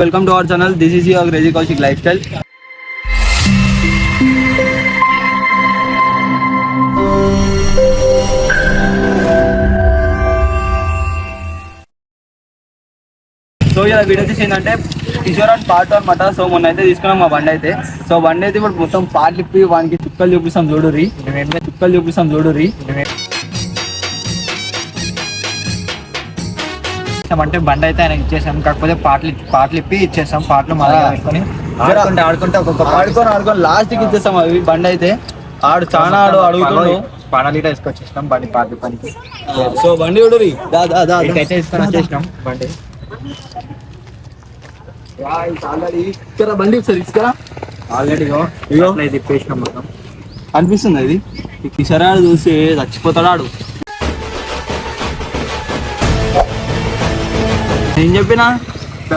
Welcome to our channel. This is your Crazy Kaushik Lifestyle. So ఇలా video వచ్చేసి ఏంటంటే Kishore and part అనమాట. So మొన్న అయితే తీసుకున్నాం మా బండి అయితే. సో బండి అయితే ఇప్పుడు మొత్తం పార్ట్లు ఇప్పి వానికి చుక్కలు చూపిస్తాం చూడుర్రి. అంటే బండి అయితే ఆయన ఇచ్చేసాం, కాకపోతే పాటలు ఇప్పి ఇచ్చేసాం. పాటలు పెట్టుకొని ఆడుకుంటే ఒక్కొక్క ఆడుకొని లాస్ట్ కి ఇచ్చేస్తాం అవి. బండి అయితే చాలా అడుగుతున్నాడు. పాడాలి తీసుకొచ్చేసినాం బండి పాటలు పనికి. సో బండి చూడుర్రి. అయితే తీసుకొని వచ్చేసినాం బండి. బండి ఒకసారి తీసుకురా. ఆల్రెడీ తిప్పేసినాం మొత్తం. అనిపిస్తుంది ఇది కిషోరాడు చూసి చచ్చిపోతాడు ఆడు. ఏం చెప్పినా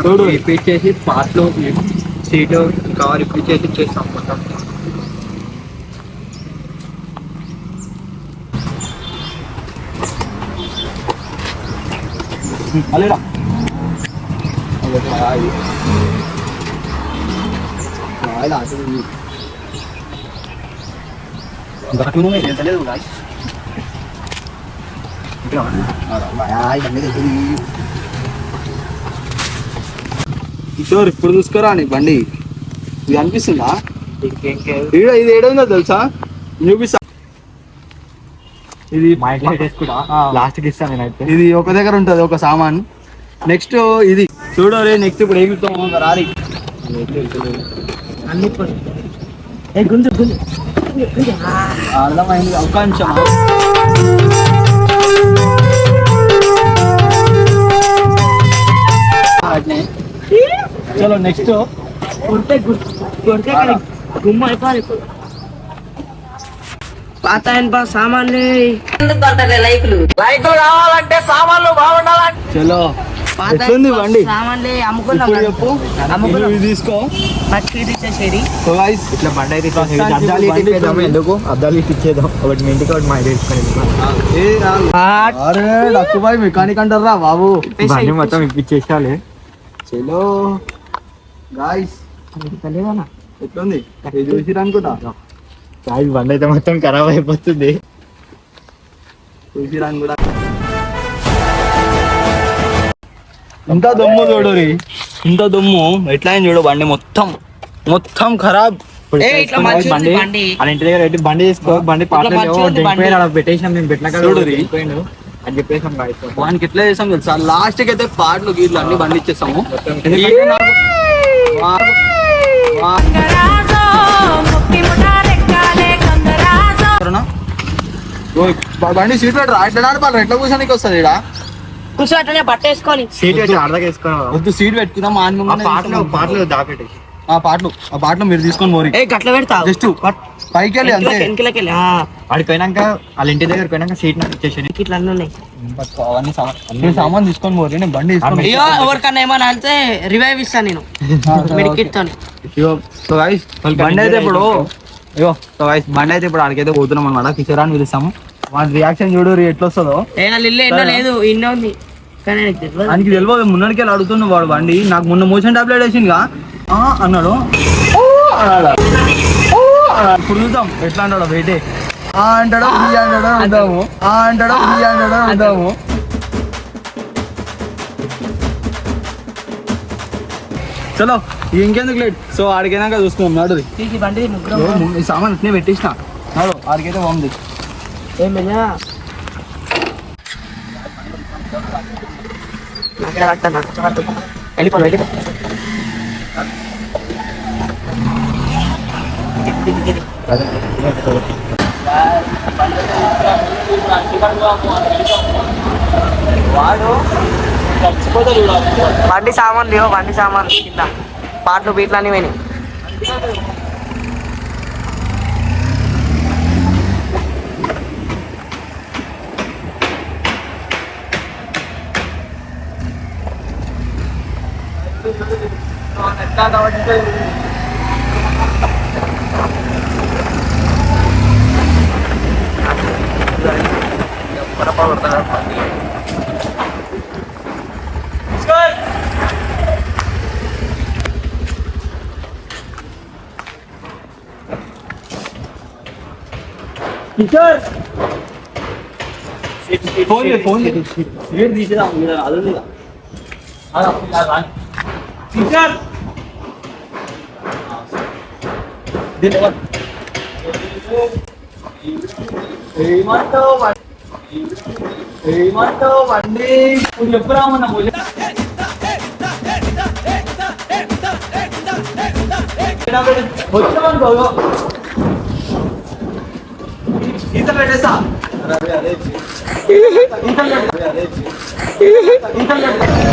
చూడు ఇప్పించేసి పాటలు సీటు కవర్ ఇప్పించేసి ఇచ్చేస్తాం మొత్తం. అలేరా కిషోర్ ఇప్పుడు చూసుకోరా నీ బండి. ఇది అనిపిస్తుందా? ఇది ఏడుందో తెలుసా? చూపిస్తా. ఇది లాస్ట్ కి ఇస్తాను నేనైతే. ఇది ఒక దగ్గర ఉంటది ఒక సామాన్. నెక్స్ట్ ఇది చూడరే. నెక్స్ట్ ఇప్పుడు ఏమి రారి అర్థమైంది. ఒక నిమిషం. చలో నెక్స్ట్ పాత సామాన్లు కావాలంటే సామాన్లు బాగుండాలంటే చలో ఎట్లుంది బండి సామాన్లు ఇప్పుడు చెప్పు. ఇది తీసుకో. సో గైస్ ఇట్లా బండి అయితే ఎందుకు అద్దాలు ఇచ్చేద్దాం. ఒకటి మీ ఇంటికి ఒకటి మా అరే డక్కుబాయ్ మెకానిక్ అంటారా బాబు. బండి మొత్తం ఇప్పించేసాలి. చలో గాయస్ ఎట్లుంది చూసిరా అనుకుంటా. బండి అయితే మొత్తం ఖరాబ్ అయిపోతుంది. చూసిరా కూడా ఇంత దమ్ము చూడరి. ఇంత దమ్ము ఎట్లా అయింది చూడు. బండి మొత్తం ఖరాబ్. బండి వాళ్ళ ఇంటి దగ్గర పెట్టి బండి తీసుకో. బండి పెట్టేసినాం మేము. పెట్టినాక అని చెప్పేసాం. వానికి ఎట్లా చేసాం తెలుసా? లాస్ట్ కి అయితే పాటలు గీట్లు అన్ని బండి ఇచ్చేసాము. బండి సీట్ పెట్టరా. ఎట్లా నడపాలి? ఎట్లా కూర్చోనికి వస్తుంది ఇక్కడ కూర్చోటనే బట్ట వేసుకొని సీట్ వద్దు. సీట్ పెట్టుకుందాం. ఆ పాటలు మీరు తీసుకొని పోరి. గట్ల పెడతా జస్ట్ పైకి వెళ్ళి అంతే. వాడికి పోయినాక వాళ్ళ ఇంటి దగ్గర పోయినాక సీట్ ఇచ్చేసి ఇట్లా అన్నీ ఉన్నాయి. అన్ని సామాన్ తీసుకొని పోరి. నేను బండి తీసుకొని ఎవరికన్నా ఏమన్నా అంటే రివైవ్ ఇస్తాను నేను మెడికిట్తాను. సో గైస్ బండి అయితే ఇప్పుడు బండి అయితే ఇప్పుడు ఆడికైతే పోతున్నాం అనమాట. కిషోరాన్ని పిలుస్తాము. వాడి రియాక్షన్ చూడు ఎట్లా వస్తుందో. లేదు ఇన్న ఉంది కానీ ఆయనకి తెలియదు. మున్నడికి వెళ్ళి అడుగుతుండు వాడు బండి. నాకు మొన్న మోషన్ టాబ్లెట్ వేసిందిగా అన్నాడు. ఇప్పుడు చూద్దాం ఎట్లా అంటాడు. వెయిటే అంటాడో బి అంటాడో అందాము. చలో ఇంకెందుకు లేట్. సో ఆడికైనాక చూసుకున్నాం. నాడు ఈ సామాన్ అట్నే పెట్టేసిన. నాడు ఆడికైతే బాగుంది. బండి సామాన్లు కింద పాటలు బీట్లు అన్ని పోయినాయి. కిషోర్ ఫోన్ సీట్ తీసేదా అది కిషోర్ ఏమంటావు బండి ఇప్పుడు చెప్పురా మన వచ్చామనుకో ఈత పెట్టేస్తా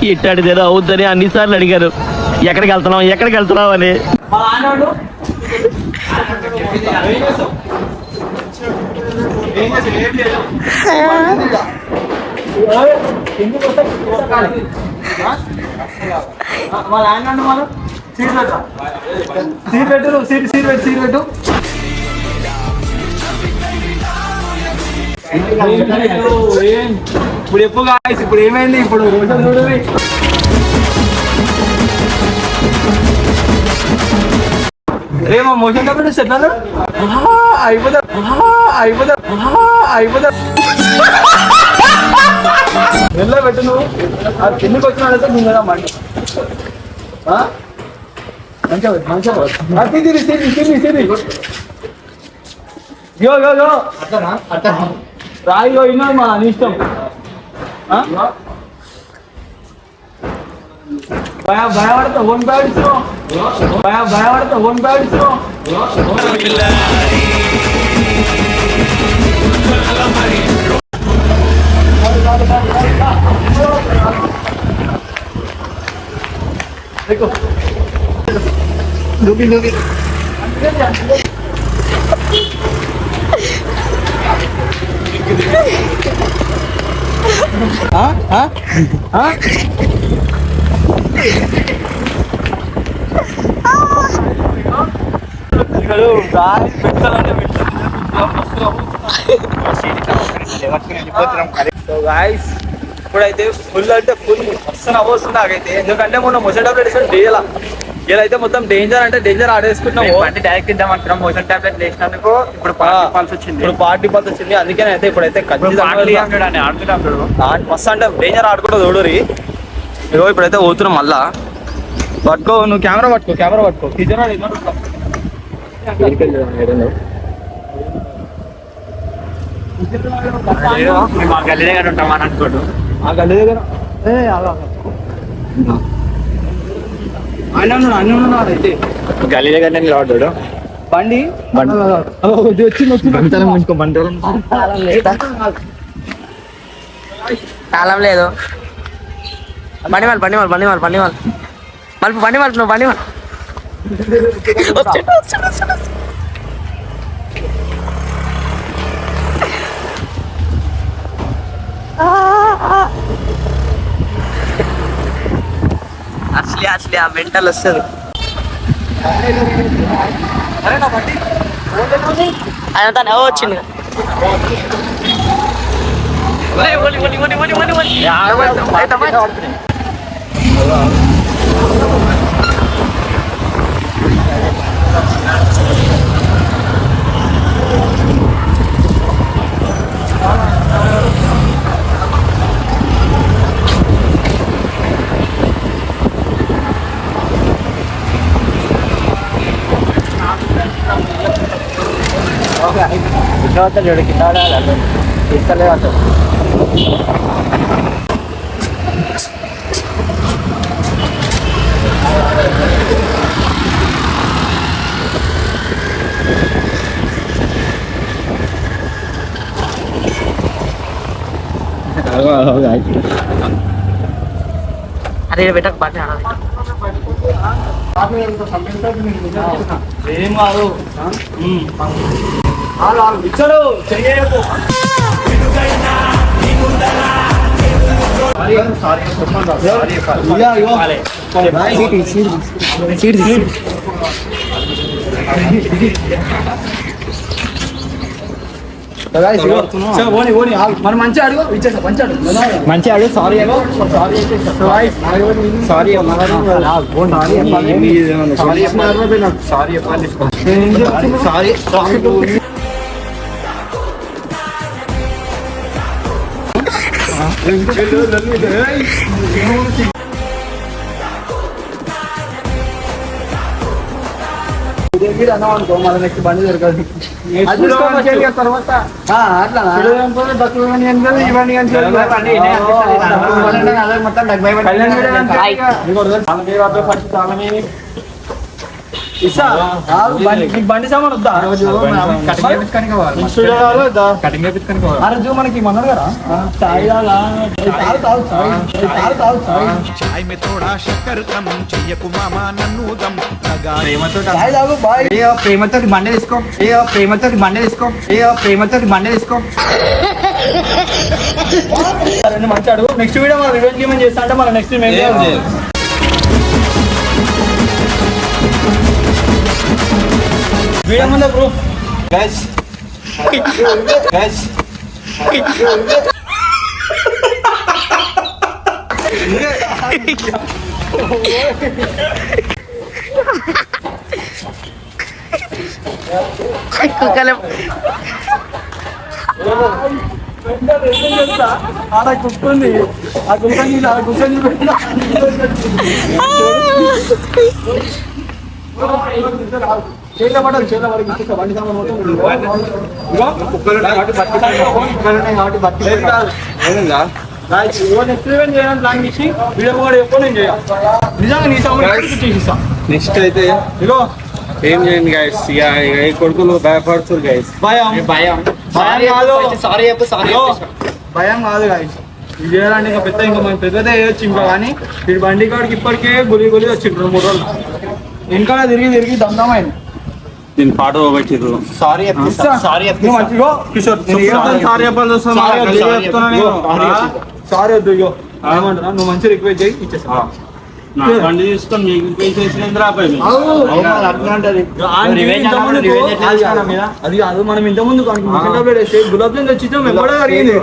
ఇట్టాడిదేదో అవుద్దని అన్నిసార్లు అడిగారు ఎక్కడికి వెళ్తున్నావు అని. మా నాన్నోడు వాళ్ళ ఆయన మనం సీట్ పెట్టు సీట్ పెట్టు ఇప్పుడు ఎప్పుడు కాదు ఇప్పుడు ఏమైంది ఇప్పుడు రోజు చూడు రేమో మోషన్ కాబట్టి సెట్ అయిపోతా వెళ్ళా పెట్టు నువ్వు అది కిందకి వచ్చినాడైతే నువ్వు కదా మంట మంచిగా రాయిగో ఇన్నా మా నీ ఇష్టం భయపడతా ఓన్ బ్యాడ్స్ Dugi. ఇప్పుడైతే ఫుల్ అంటే ఫుల్ వస్తున్న అవస్తుంది నాకైతే ఎందుకంటే మొన్న మోషన్ టాబ్లెట్ వేసాను డేలా ఇలా అయితే మొత్తం డేంజర్ అంటే డేంజర్ ఆడేసుకుంటున్నాము డైరెక్ట్ ఇద్దాం అనుకున్నాం మోషన్ టాబ్లెట్ వేసినందుకు ఇప్పుడు పార్టీ పల్స్ వచ్చింది అందుకనే అయితే ఇప్పుడైతే మస్తు అంటే డేంజర్ ఆడుకుంటా చూడరి ఇగో ఇప్పుడైతే పోతున్నాం మళ్ళా పట్టుకో నువ్వు కెమెరా పట్టుకో మా గల్లీ దగ్గర ఉంటామని అనుకోడు ఆ గల్లీ దగ్గర అయితే గల్లీ దగ్గర నేను రాడు బండి తాళం లేదు బండి వాళ్ళు అసలే ఆ మెంటల్ వస్తుంది ఆయన తను వచ్చింది అరే బెటక్ బాగా ఏం కాదు ఇచ్చాడు చెయ్యకు మనం మంచిగా అడుగు ఇచ్చేసా మంచిగా అడుగు సారీ అన్నాం అనుకో మళ్ళీ నెక్స్ట్ బండి దొరకదు తర్వాత అట్లా బండి సామాన్ వద్దా ఆ రోజు మనకి మన్నాడు కదా చాయ్ తాగు బాయ్ ప్రేమతో బండి తీసుకో ప్రేమతో బండి తీసుకో ప్రేమతో బండి తీసుకో మంచాడు నెక్స్ట్ వీడియో మనం రివెంజ్ గేమ్ చేస్తా అంటే మన నెక్స్ట్ వీడియో ముందు ప్రూఫ్ ఆడ కుక్కుంది ఆ కుక్కని ఆ కుక్కని చేతిలో పడాలి చేతిలో పడి బండి సామాన్ ఎక్స్పెరిమెంట్ చేయడానికి ప్లాన్ చేసి వీడియో కూడా ఎప్పుడు నేను చేయాలి నిజంగా నీ సామాన్ చేసిస్తా నెక్స్ట్ అయితే ఇగో ఏం చేయండి గైస్ ఇక ఈ కొడుకులు భయపడుతున్నారు గైస్ భయం కాదు guys. ఇది చేయాలంటే ఇంకా పెద్ద ఇంకా మనం పెద్దదే వేయొచ్చు ఇంకా కానీ వీడి బండి కాడికి ఇప్పటికే గులి వచ్చింది 2-3 రోజులు ఇంకా తిరిగి దమ్దమైంది దీని పాట పెట్టిర్రు సారీ కిషోర్ సారీ వద్దు ఇగో ఏమంటున్నా నువ్వు మంచి రిక్వెస్ట్ చేయి ఇచ్చేసా నా బండి తీసుకొని మీకు పైసేసినందుకు రాపాయి అది కాదు మనం ఇంత ముందు గులాబ్ జామ్ తెచ్చిచ్చాం ఎప్పుడో జరిగింది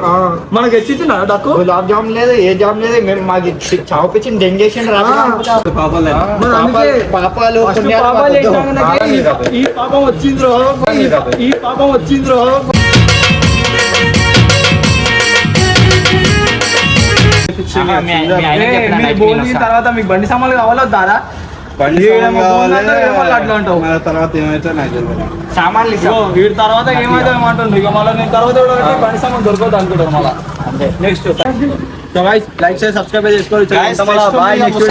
మనకి తెచ్చిచ్చిందా డక్కు గులాబ్ జామ్ లేదు ఏ జామ్ లేదు మేము మాకు చావుపించి డెంగేషన్ పాపాలు ఈ పాపం వచ్చింద్రో తర్వాత మీకు బండి సామాన్లు కావాలో దారా బండి అట్లా ఉంటావు తర్వాత ఏమైతే నాకు సామాన్లు వీడి తర్వాత ఏమైతే ఏమంటుంది ఇక మళ్ళీ నేను తర్వాత బండి సామాన్ దొరకదు అనుకుంటాను మళ్ళీ నెక్స్ట్ లైక్ చేసి సబ్స్క్రైబ్ చేసుకోవాలి బాయ్ నెక్స్ట్